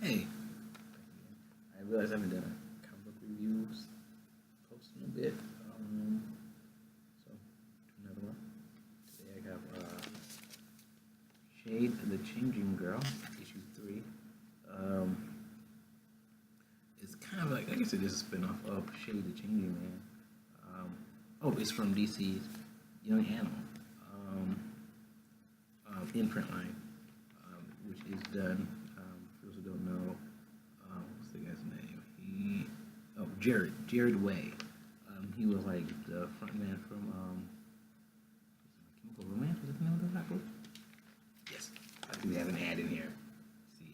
Hey, I realize I haven't done a comic book reviews post in a bit. So do another one. Today I got Shade of the Changing Girl, issue 3. Um, it's kind of like, I guess it is a spin-off of Shade the Changing Man. It's from DC's Young Animal imprint line, which is done. For those who don't know, what's the guy's name? Jared Way. He was like the front man from Chemical Romance. Was it the name of that book? Yes, I think they have an ad in here. See, to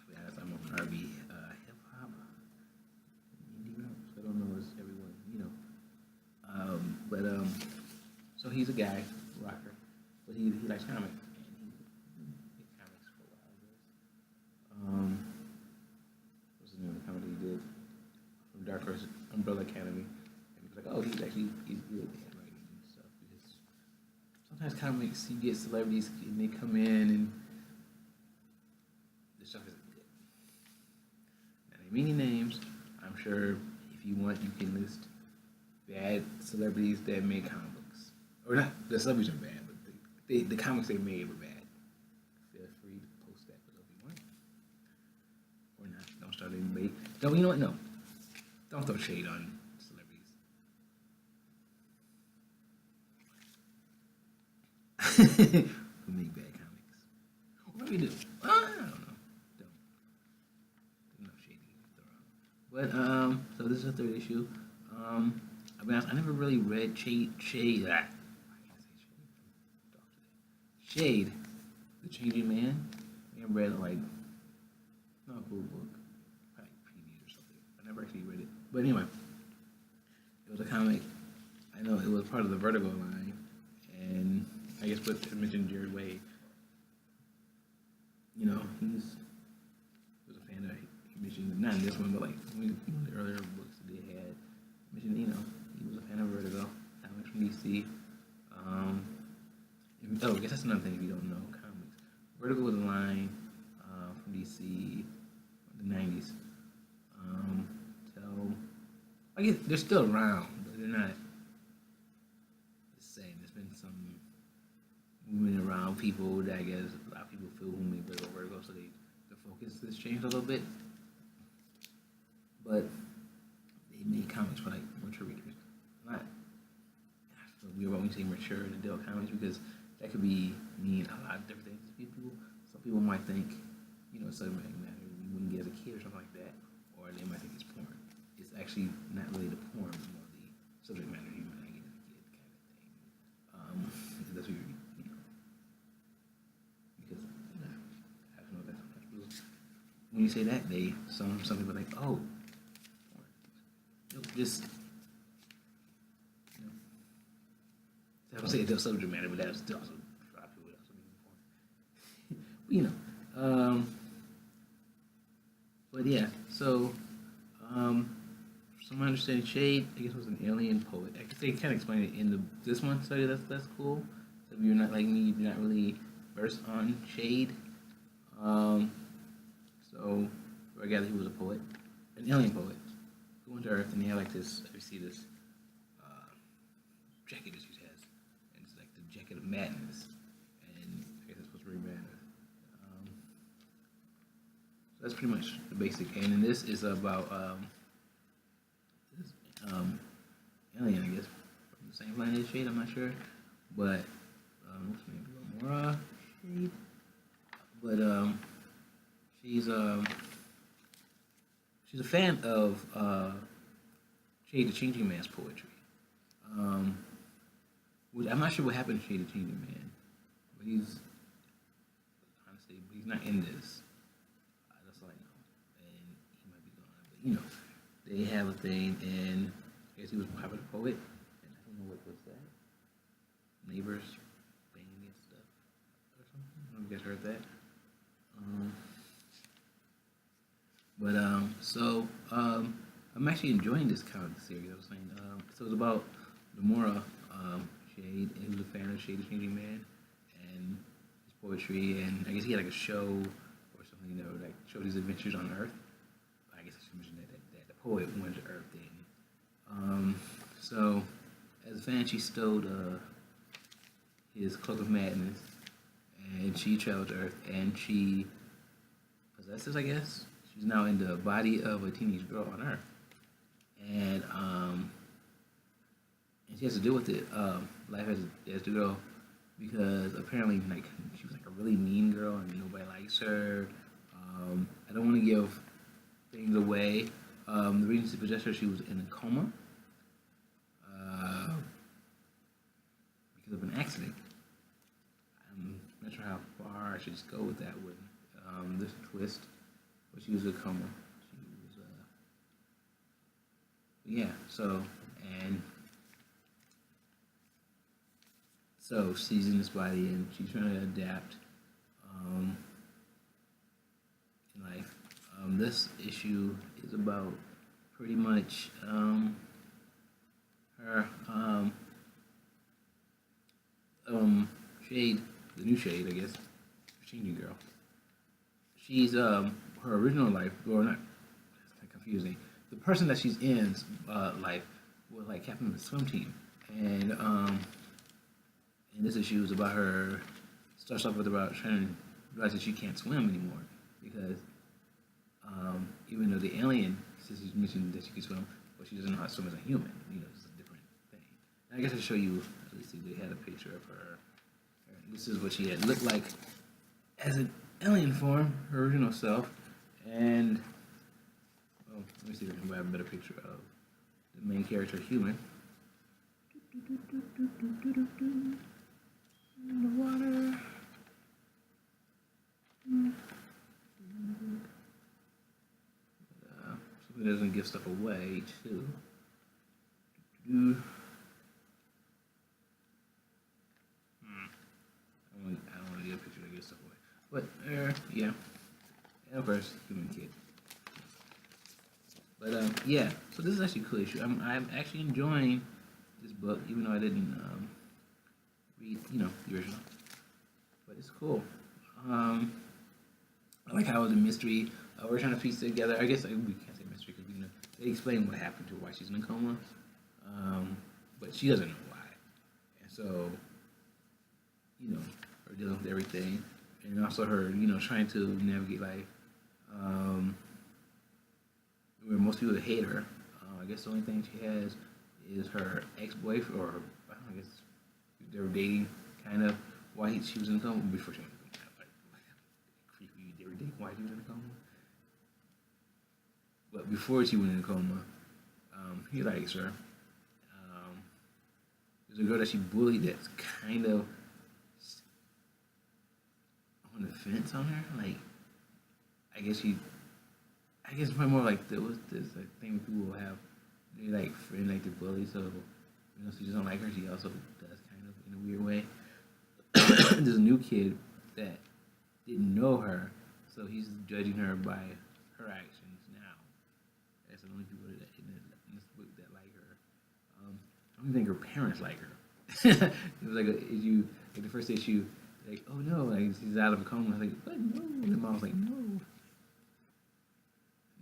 be honest, I'm on RB hip hop, indie rap, so I don't know as everyone, but so he's a guy, rocker, but he likes comics, and he did comics for a while, I guess. What's the name of the comedy he did from Dark Horse Umbrella Academy? And he was like, oh, he's good at writing and stuff, because sometimes comics you get celebrities and they come in and the stuff isn't good. Now, there are many names. I'm sure if you want, you can list bad celebrities that made comic books. Or not, the celebrities are bad, but the comics they made were bad. Feel free to post that below if you want. Or not. Don't start any debate. Don't, you know what? No. Don't throw shade on celebrities. Who make bad comics. Or maybe do. I don't know. Don't. No shady. But, so this is the third issue. I'll be honest, I never really read Shade, the Changing Man. I never read it, like, not a cool book, probably previews or something. I never actually read it. But anyway, it was a comic. I know it was part of the Vertigo line, and I guess what I mentioned Jared Way. He was a fan of. He mentioned not in this one, but like one of the earlier books that they had. Mentioned, he was a fan of Vertigo, comics from DC. I guess that's another thing if you don't know comics. Vertigo was a line from DC in the 90s. I guess they're still around, but they're not the same. There's been some movement around people that I guess a lot of people feel who made Vertigo, so the focus has changed a little bit. But they made comics for like mature readers. Not weird about when you say mature in adult comics, because that could mean a lot of different things to people. Some people might think, subject matter you wouldn't get as a kid or something like that, or they might think it's porn. It's actually not really the porn, but more the subject matter you might not get as a kid kind of thing. That's what because I don't know that sometimes when you say that, some people think, oh, porn. Just I don't say it does subject matter, but that's still also a lot of people also mean porn. But yeah, so from my understanding, Shade, I guess, was an alien poet. I guess they kind of explained it in this one study. That's cool. So if you're not like me, you're not really versed on Shade. So I gather he was a poet, an alien poet, who went to Earth, and he had like this. You see this jacket that he has, and it's like the jacket of madness, and I guess it's supposed to be madness. So that's pretty much the basic. And then this is about this alien, I guess, from the same planet as Shade. I'm not sure, but what's her name? Laura Shade. But she's a fan of Shade the Changing Man's poetry. Which I'm not sure what happened to Shade the Changing Man, but he's not in this. That's all I know, and he might be gone. But they have a thing, and I guess he was a popular poet, and I don't know what was that. Neighbors banging and stuff or something. I don't know if you guys heard that. So I'm actually enjoying this comic series. I was saying, so it's about Nomura Shade, and he was a fan of Shade the Changing Man and his poetry, and I guess he had like a show or something like showed his adventures on Earth. I guess I should mention that the poet went to Earth then. So as a fan, she stole his cloak of madness, and she traveled to Earth, and she possesses, I guess. She's now in the body of a teenage girl on Earth, and she has to deal with it. Life has to go because apparently, like, she was like a really mean girl, and nobody likes her. I don't want to give things away. The reason she possessed her, she was in a coma because of an accident. I'm not sure how far I should just go with that one. This twist, but she was in a coma. She was, yeah. So she's in this body and she's trying to adapt in life. This issue is about pretty much her Shade, the new Shade, I guess, changing girl. She's her original life, or not? It's kind of confusing. The person that she's in life was like captain of the swim team, and this issue is about her. Starts off with about trying to realize that she can't swim anymore because even though the alien says she's mentioned that she can swim, but she doesn't know how to swim as a human. It's a different thing. And I guess I'll show you. Let's see, they had a picture of her. This is what she had looked like as an alien form, her original self, and well, let me see if I can grab a better picture of the main character, human. In the water. So it doesn't give stuff away too. I don't want to get a picture to give stuff away. But yeah. And of course, human kid. But yeah. So this is actually a cool issue. I'm actually enjoying this book, even though I didn't read, the original. But it's cool. I like how the mystery. We're trying to piece together. I guess we can't say mystery because they explain what happened to her, why she's in a coma. But she doesn't know why, and so her dealing with everything, and also her trying to navigate life. Where most people hate her. I guess the only thing she has is her ex-boyfriend, or I guess they were dating, kind of, while she was in a coma. Before she went in a coma. Creepy, they were dating while she was in a coma. But before she went in a coma, he likes her. There's a girl that she bullied that's kind of on the fence on her. Like, I guess it's probably more like there was this thing people will have. They like friend like the bully, so she doesn't like her. She also does kind of in a weird way. There's a new kid that didn't know her, so he's judging her by her actions now. That's the only people that in this book that like her. I don't think her parents like her. It was like the first issue, like, oh no, like she's out of a coma. I was like, what? No. And the mom was like, no.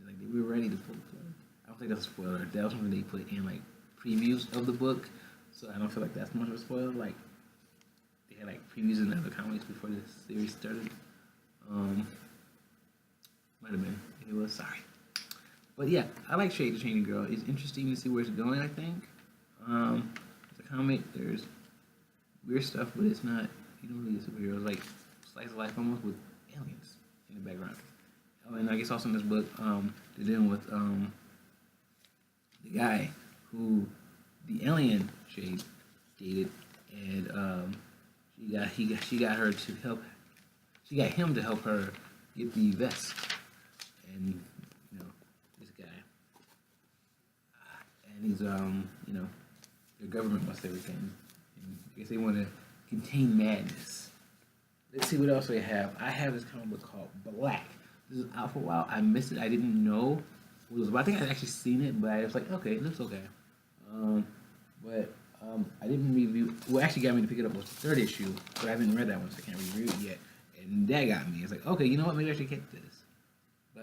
Like, we were ready to pull the plug. I don't think that's a spoiler. That was something they put in like previews of the book, so I don't feel like that's much of a spoiler. Like, they had like previews in the other comics before the series started. Might have been. It was, sorry. But yeah, I like Shade the Changing Girl. It's interesting to see where it's going, I think. It's a comic, there's weird stuff, but it's not, you don't really get superheroes, like slice of life almost with aliens in the background. Oh, and I guess also in this book, they're dealing with the guy who the alien Shade dated, and she got him to help her get the vest, and this guy, and he's the government wants everything, and I guess they want to contain madness. Let's see what else we have. I have this comic book called Black. This is out for a while. I missed it. I didn't know what it was about. I think I'd actually seen it, but I was like, okay, it looks okay. I didn't review. What actually got me to pick it up was the third issue, but I haven't read that one, so I can't review it yet. And that got me. It's like, okay, you know what? Maybe I should get this.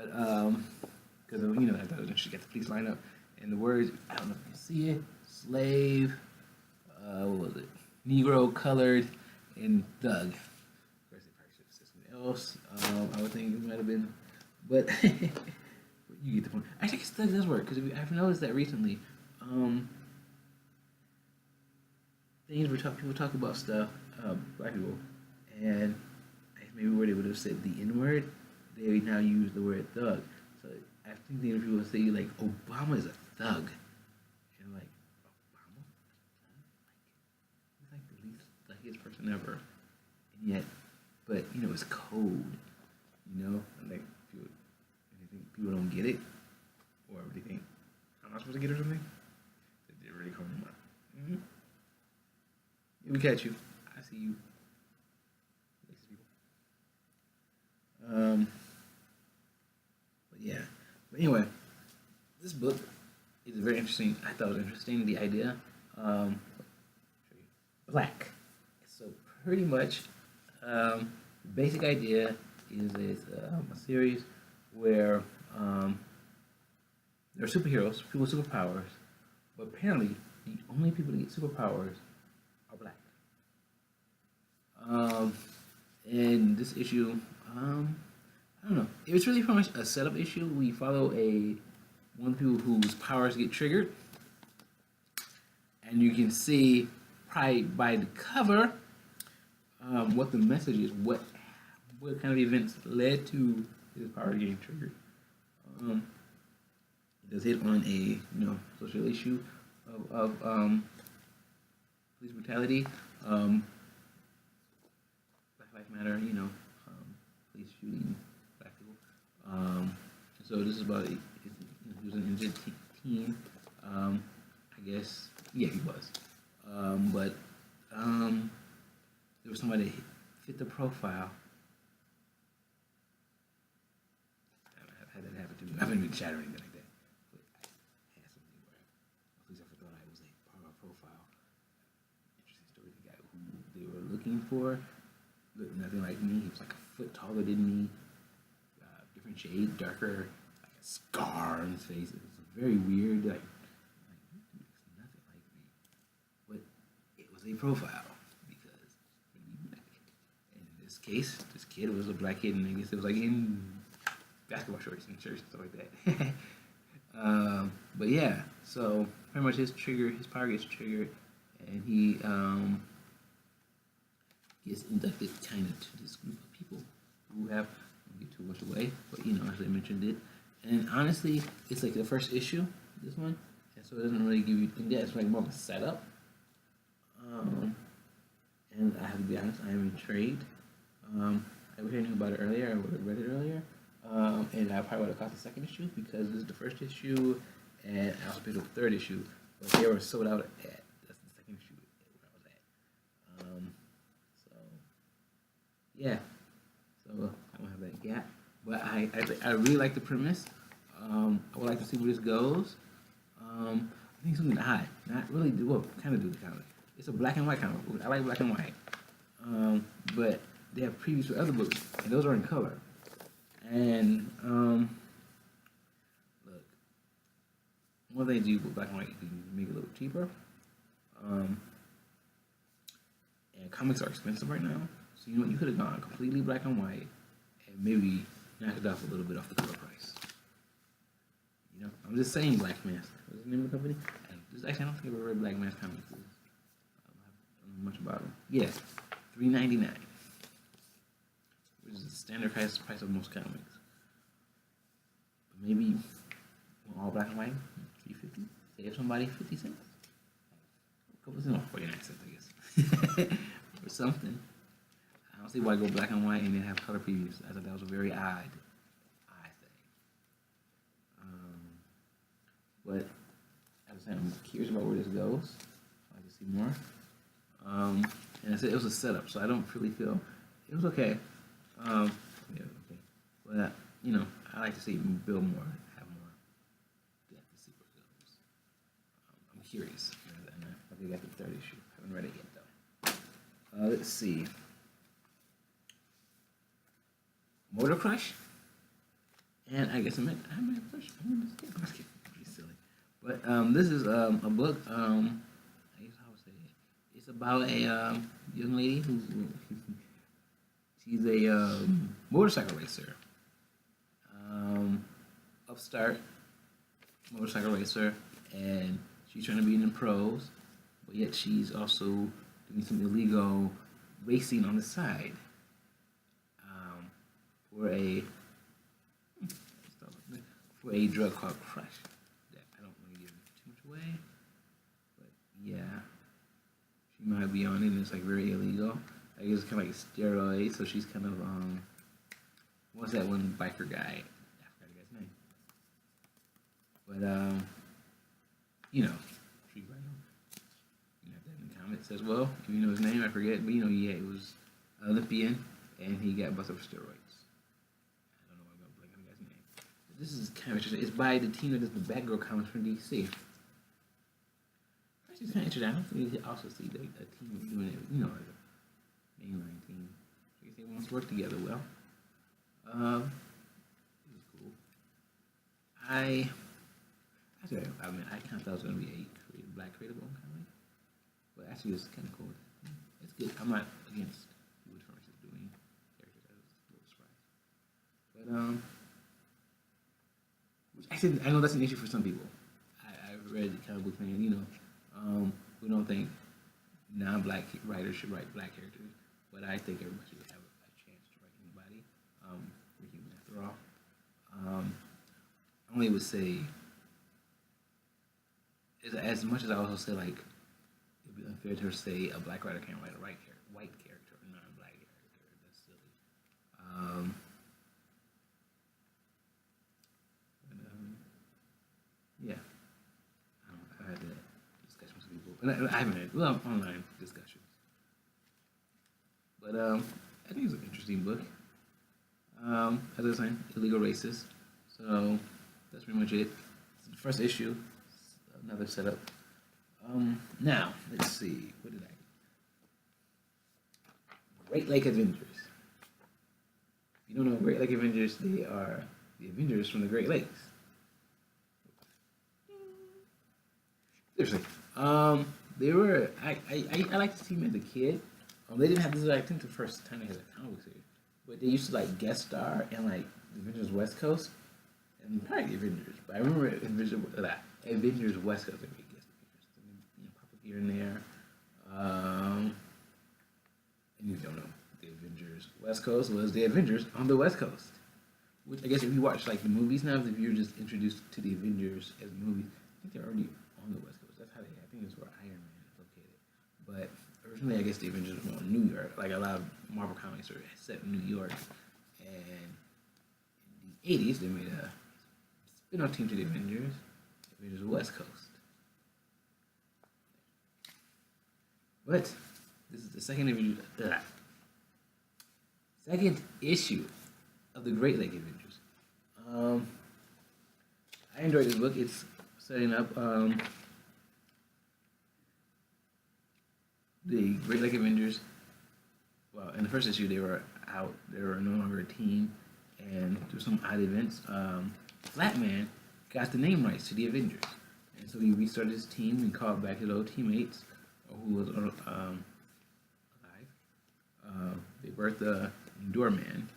But because I thought it was interesting. Got the police line up, and the words, I don't know if you see it, slave, what was it, Negro, colored, and thug. Of course, they probably should have said something else. I would think it might have been, but you get the point. Actually, I guess thug does work because I've noticed that recently. Things where people talk about stuff, black people, and maybe where they would have said the N word, they now use the word thug. So I think people say like Obama is a thug, and like Obama, he's like the least luckiest person ever, and yet, but it's code, and like people don't get it, or they think I'm not supposed to get it or something. They really call him out. Mm-hmm. We catch you. I see you. But yeah. But anyway, this book is very interesting. I thought it was interesting, the idea. Black. So pretty much, the basic idea is a series where there are superheroes, people with superpowers, but apparently the only people that get superpowers are black. And this issue, I don't know. It was really pretty much a setup issue. We follow one of the people whose powers get triggered, and you can see probably by the cover what the message is, what kind of events led to his power getting triggered. It does hit on a social issue of police brutality. Black Lives Matter, police shooting black people. So this is about he was an injured teen. I guess, yeah, he was. But there was somebody that fit the profile. I've had that happen to me. I haven't been chatting or anything like that. But I had something where a police officer thought I was a part of our profile. Interesting story. The guy who they were looking for looked nothing like me. He was like a foot taller than me, different shade, darker, like a scar on his face. It was very weird. Like looks nothing like me, but it was a profile because black. And in this case, this kid was a black kid, and I guess it was like in basketball shorts and shirts and stuff like that. But yeah, so pretty much his power gets triggered, and he gets inducted kind of to this group of people who have, I won't give too much away, but as I mentioned it. And honestly, it's like the first issue, this one, and so it doesn't really give you, and yeah, it's like more of a setup. And I have to be honest, I am intrigued. I wish I knew about it earlier, I would have read it earlier. And I probably would have caught the second issue because this is the first issue, and I also picked up the third issue, but they were sold out at that's the second issue where I was at. So yeah, so I don't have that gap, but I really like the premise. I would like to see where this goes. I think something odd, not really kind of do the comic. It's a black and white comic book. I like black and white, but they have previews for other books, and those are in color. And look, one thing you do with black and white, you can make it a little cheaper. And comics are expensive right now, so you could have gone completely black and white, and maybe knocked it off a little bit off the color price. I'm just saying, Black Mask. What's the name of the company? Actually, I don't think I've ever read Black Mask comics. I don't know much about them. Yes, $3.99. Which is the standard price of most comics. But maybe all black and white, $3.50. Save somebody 50 cents. A couple cents, 49 cents, I guess, or something. I don't see why go black and white and then have color previews. I thought that was a very odd thing. But at the same time, I'm curious about where this goes. I'd like to see more. And I said it was a setup, so I don't really feel it was okay. Yeah, okay. But I like to see it build more, have more depth to see where it goes. I'm curious. I think I got the third issue. I haven't read it yet though. Let's see. Motor Crush And I guess I might push. I'm gonna skip. I'm skipping. Pretty silly. But this is a book. I guess how would say it. It's about a young lady who's she's a motorcycle racer. Um, Upstart motorcycle racer, and she's trying to be in the pros, but yet she's also doing some illegal racing on the side for a drug called Crush. That I don't want to give too much away, but yeah, she might be on it, and it's like very illegal. I guess it's kind of like steroids, so she's kind of what's that one biker guy? I forgot the guy's name, but you know, she's right on. You have that in the comments as well. If you know his name, I forget, but yeah, it was Olympian, and he got busted for steroids. I don't know why I'm gonna blank on the guy's name. But this is kind of interesting. It's by the team that does the Batgirl comics from DC. Actually, it's kind of interesting. I don't think you also see a team doing it, like a mainline team. I guess they want to work together well. This is cool. I I kind of thought it was gonna be a black creative owned comic, but actually it's kind of cool. It's good. I'm not against Wood Furnace doing characters. I was a little surprised, but which actually I know that's an issue for some people. I've read the comic book thing, we don't think non-black writers should write black characters, but I think everybody should have a chance to write anybody. We're human after all. I only would say, as much as I also say, like, it'd be unfair to say a black writer can't write a white character or non-black character. That's silly. Yeah, I've had that discussion with some people, and I haven't had online discussions. But I think it's an interesting book. As I was saying, illegal racist. So that's pretty much it. It's the first issue. Another setup. Now let's see. What did I? Great Lake Avengers. If you don't know Great Lake Avengers, they are the Avengers from the Great Lakes. Seriously. They were. I liked the team as a kid. They didn't have this. I think the first time they had a comic book series, but they used to like guest star in like the Avengers West Coast and probably the Avengers. But I remember Avengers West Coast. They made guest appearances, pop up here and there. And you don't know, the Avengers West Coast was the Avengers on the West Coast. Which I guess if you watch like the movies now, if you're just introduced to the Avengers as movies, I think they're already on the West Coast. That's how I think that's where Iron Man is located. But originally, I guess the Avengers were on New York. Like a lot of Marvel comics are set in New York. And in the 80s, they made a spin-off team to the Avengers West Coast. But this is the second issue of the Great Lake Avengers. I enjoyed this book. It's setting up the Great Lake Avengers. Well, in the first issue, they were out. They were no longer a team, and through some odd events, Flatman got the name rights to the Avengers, and so he restarted his team and called back his old teammates who was alive. They birthed Endure Man,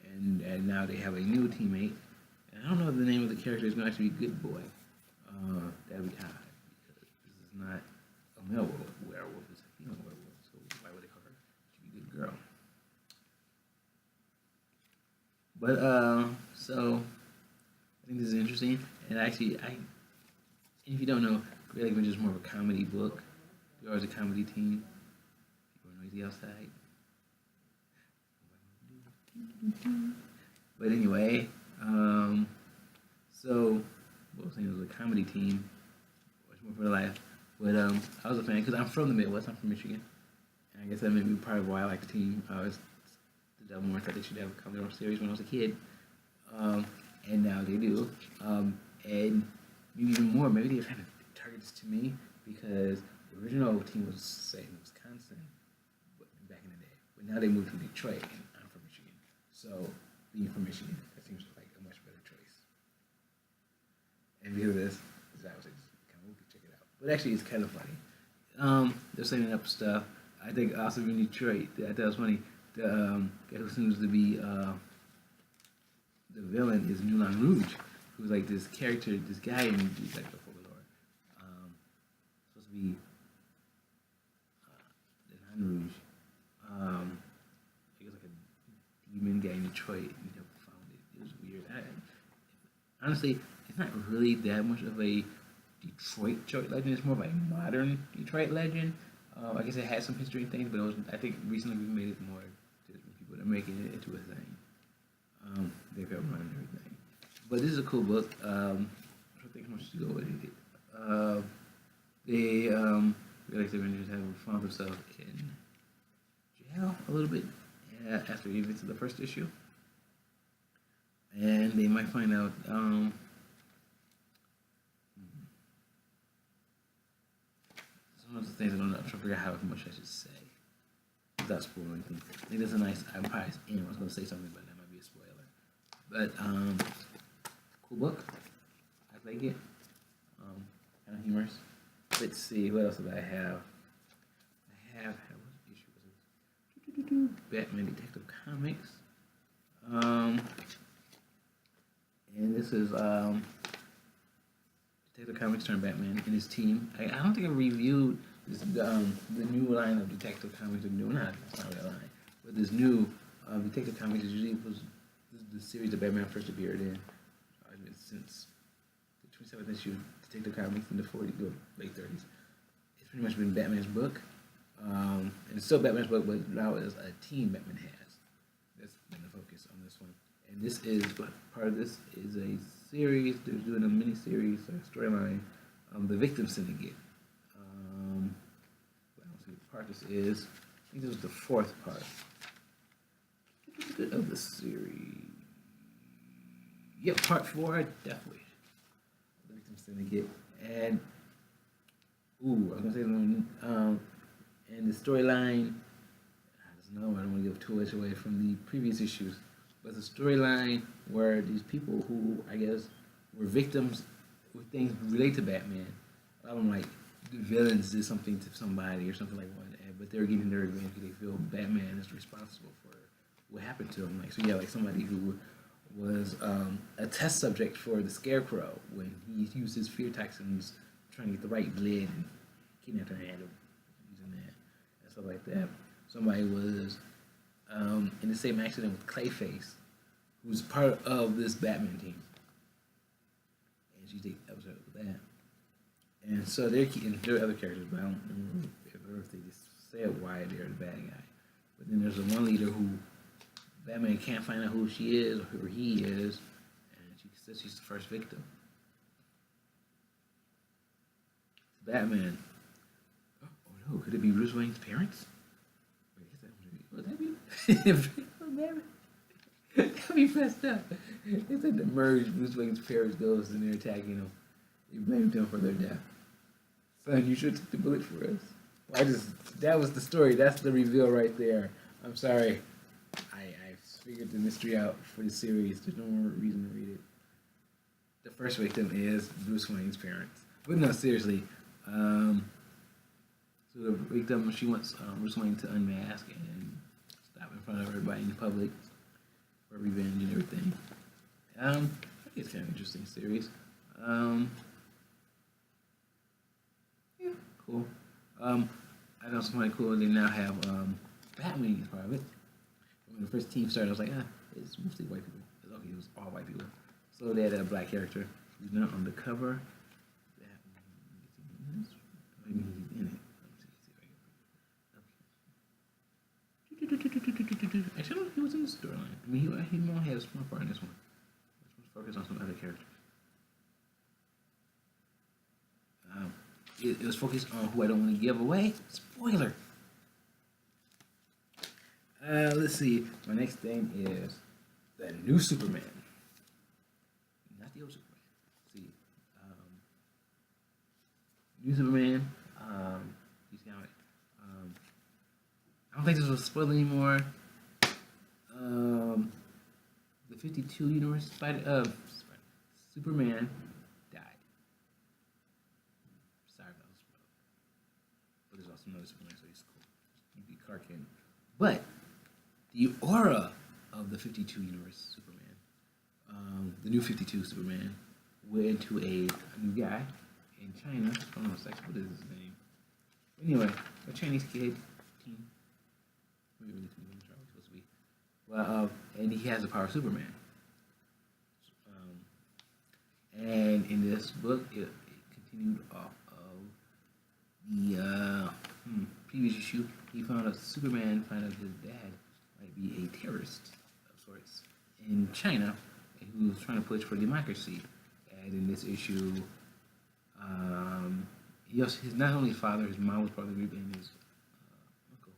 and now they have a new teammate. And I don't know if the name of the character is going to actually be Good Boy. That'd be odd because this is not a male werewolf; it's a female werewolf. So why would they call her? She should be a good girl. But so I think this is interesting. And actually, if you don't know, Great Lake Avengers is more of a comedy book. We're always a comedy team. People are noisy outside. But anyway, so what was saying, it was a comedy team. Much more for life. But I was a fan because I'm from the Midwest. I'm from Michigan. And I guess that may be part of why I like the team. The Devil More thought they should have a comedy series when I was a kid. And now they do. And maybe even more, maybe they're trying to target this to me because the original team was set in Wisconsin back in the day. But now they moved to Detroit, and I'm from Michigan. So being from Michigan, that seems like a a much better choice. And because of this, I was like, kind of check it out. But actually, it's kind of funny. They're setting up stuff. I think also in Detroit, I thought it was funny. The guy who seems to be the villain is Moulin Rouge, who's like this character, this guy in like the folklore. Supposed to be the Moulin Rouge. I guess like a demon guy in Detroit. You never found it. It was weird. Honestly, it's not really that much of a Detroit legend. It's more of a modern Detroit legend. I guess it had some history and things, but it was, I think recently we made it more to people that are making it into a thing. They've got running everything. But this is a cool book. I don't think much to go with it. Like the Avengers have found themselves in jail a little bit after the events of the first issue. And they might find out some of the things I don't know. I'm trying to figure out how much I should say without spoiling things. I think that's a nice. I was going to say something, but that might be a spoiler. But cool book. I like it. Kind of humorous. Let's see, what else did I have? What issue was it? Batman Detective Comics. And this is Detective Comics turned Batman and his team. I don't think I reviewed this, the new line of Detective Comics. It's not really a line, but this new Detective Comics was the series that Batman first appeared in. Since the 27th issue of Detective Comics in the late 30s. It's pretty much been Batman's book. And it's still Batman's book, but now it's a team Batman has. That's been the focus on this one. And this is, part of this is a series. They're doing a mini-series, a storyline, The Victim Syndicate. I don't see what part this is. I think this was the fourth part of the series. Yep, part 4, definitely. The Victim Syndicate. And, I was going to say something. And the storyline, I don't want to give too much away from the previous issues, but the storyline where these people who, I guess, were victims with things related to Batman, a lot of them, like, the villains did something to somebody or something like that, but they're getting their revenge because they feel Batman is responsible for what happened to them. Like, so yeah, like somebody who was a test subject for the Scarecrow when he used his fear toxins trying to get the right blood and kidnapped her hand using that and stuff like that. Somebody was in the same accident with Clayface, who's part of this Batman team, and she takes episode with that. And so there are other characters, but I don't remember if they just said why they're the bad guy. But then there's a one leader who Batman can't find out who she is or who he is, and she says she's the first victim. Batman. Oh no, could it be Bruce Wayne's parents? Wait, would that be? That'd be messed up. It's like the merge. Bruce Wayne's parents goes and they're attacking him. You blamed them for their death. Son, you should take the bullet for us. That was the story. That's the reveal right there. I'm sorry. I figured the mystery out for the series. There's no more reason to read it. The first victim is Bruce Wayne's parents. But no, seriously. So the victim, she wants Bruce Wayne to unmask and stop in front of everybody in public for revenge and everything. I think it's kind of an interesting series. Yeah, cool. I know something cool. They now have Batwing as part of it. When the first team started, I was like, it's mostly white people. Okay, it was all white people. So they had a black character who's not on the cover. Maybe he's in it. Actually, I don't know if he was in the storyline. I mean, he only had a small part in this one. Let's focus on some other characters. It was focused on who I don't want to give away. Spoiler. Let's see. My next thing is the new Superman. Not the old Superman. Let's see. New Superman. He's got. I don't think this was spoiled anymore. The '52 universe Superman died. Sorry about this, but there's also another Superman, so he's cool. He'd be Clark Kent. But the aura of the '52 universe Superman, the new '52 Superman, went into a new guy in China. I don't know what is his name. Anyway, a Chinese kid, teen. Maybe really teen, I'm supposed to be. Well, and he has the power of Superman. And in this book, it continued off of the previous issue. He found out Superman found out his dad might be a terrorist of sorts in China, and who was trying to push for democracy. And in this issue, his not only his father, his mom was part of the group, and his uncle.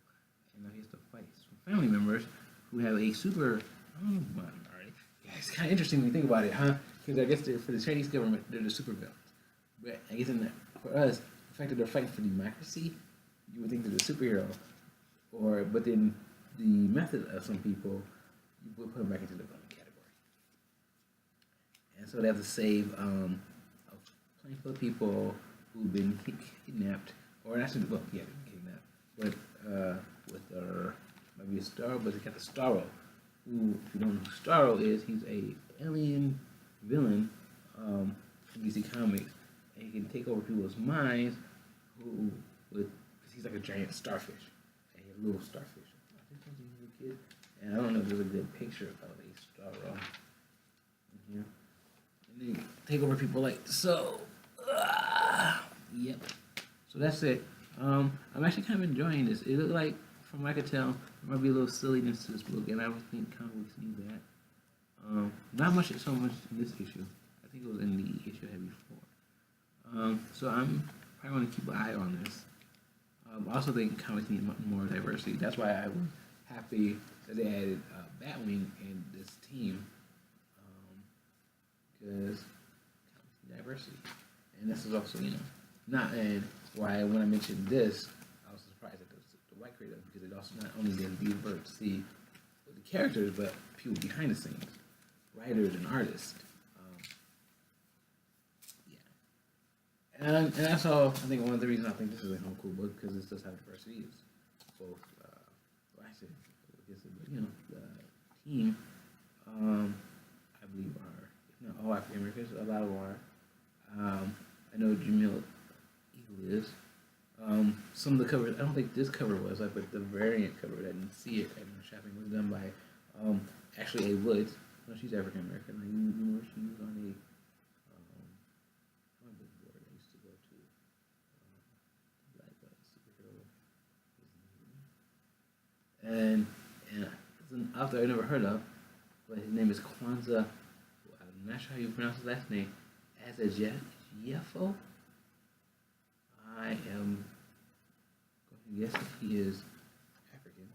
And now he has to fight some family members who have a super. I don't know about it already. Yeah, it's kind of interesting when you think about it, huh? Because I guess for the Chinese government, they're the super villains. But I guess for us, the fact that they're fighting for democracy, you would think they're the superhero. But then the method of some people, you would put them back into the villain category. And so they have to save a plane full of people who've been kidnapped, or actually, well, yeah, they've been kidnapped, but with their maybe a Starro, but they got the Starro. Who, if you don't know who Starro is, he's a alien villain from DC Comics, and he can take over people's minds. Because he's like a giant starfish, and he's a little starfish. I think he's a kid, and I don't know if there's a good picture of a Starro in here. And they take over people like so. Yep. So that's it. I'm actually kind of enjoying this. It looked like, from what I could tell, there might be a little silliness to this book, and I would think comic books need that. Not much, so much in this issue. I think it was in the issue I had before. So I'm probably going to keep an eye on this. I also think comics need more diversity. That's why I was happy that they added Batwing in this team, because comics need diversity. And this is also, not, and why when I mentioned this, I was surprised at the white creator, because it also not only gives the able to see the characters, but people behind the scenes, writers and artists. And that's all. I think one of the reasons I think this is a cool book, because it does have diversity. It's both, the team, I believe are, if not all African Americans, a lot of them are. I know Jamil Eagle is. Some of the covers, I don't think this cover was, but the variant cover, I didn't see it at the shopping, was done by Ashley A. Woods. No, she's African American. You know, she was on a board I used to go to. Superhero. And it's an author I never heard of, but his name is Kwanzaa. I'm not sure how you pronounce his last name. As a Jeffo. I am going to guess that he is African.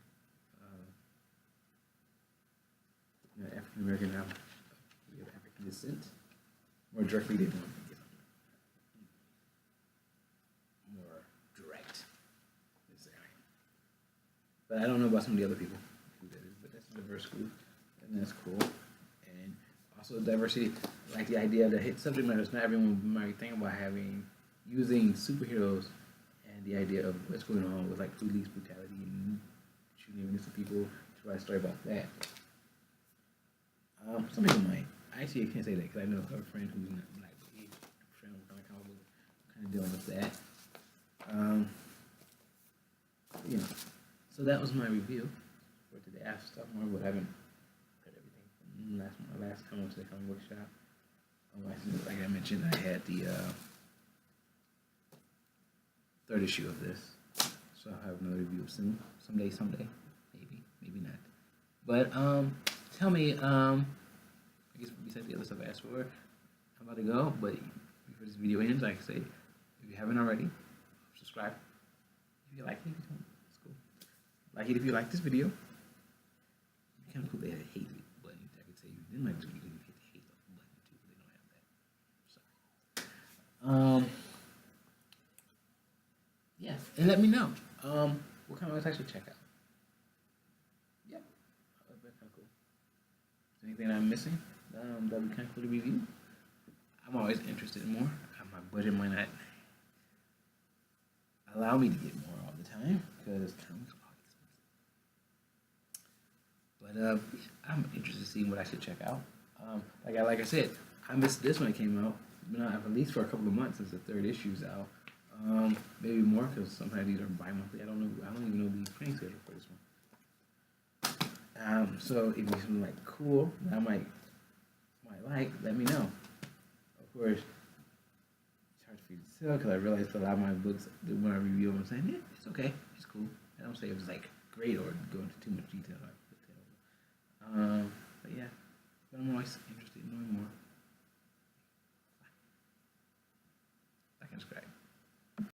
Not African American now. We have African descent. More directly, they want to get more direct. But I don't know about some of the other people who that is. But that's a diverse group, and that's cool. And also diversity, like the idea that hit subject matters. Not everyone might think about using superheroes, and the idea of what's going on with like police brutality and shooting innocent people. To write a story about that. Some people might. Actually, I can't say that because I know a friend who's not black, but he's a friend with kind of dealing with that. So that was my review for today. I've stuff more, but I haven't read everything from my last comment to the comic book shop. Like I mentioned, I had the third issue of this, so I'll have another review soon. Someday, maybe not. But tell me, I guess besides the other stuff I asked for, I'm about to go. But before this video ends, like I say, if you haven't already, subscribe. If you like it, it's cool. Like it if you like this video. It's kind of cool they had a hate button. I could say you didn't like this video, you hit the hate button too, but they don't have that. Sorry. Yeah, and let me know what kind of websites you check out. Yeah, that's kind of cool. anything I'm missing that would be kind of cool to review. I'm always interested in more. My budget might not allow me to get more all the time because comics are expensive. But I'm interested to see what I should check out. Like I said, I missed this when it came out. Been out at least for a couple of months since the third issue's out. Maybe more because sometimes these are bi-monthly. I don't know. I don't even know the printing schedule for this one. So if you something like cool that I might like, let me know. Of course, it's hard for you to tell because I realized a lot of my books, when I review them, I'm saying, yeah, it's okay, it's cool. I don't say it was like great or go into too much detail. But yeah, but I'm always interested in knowing more. Like and subscribe.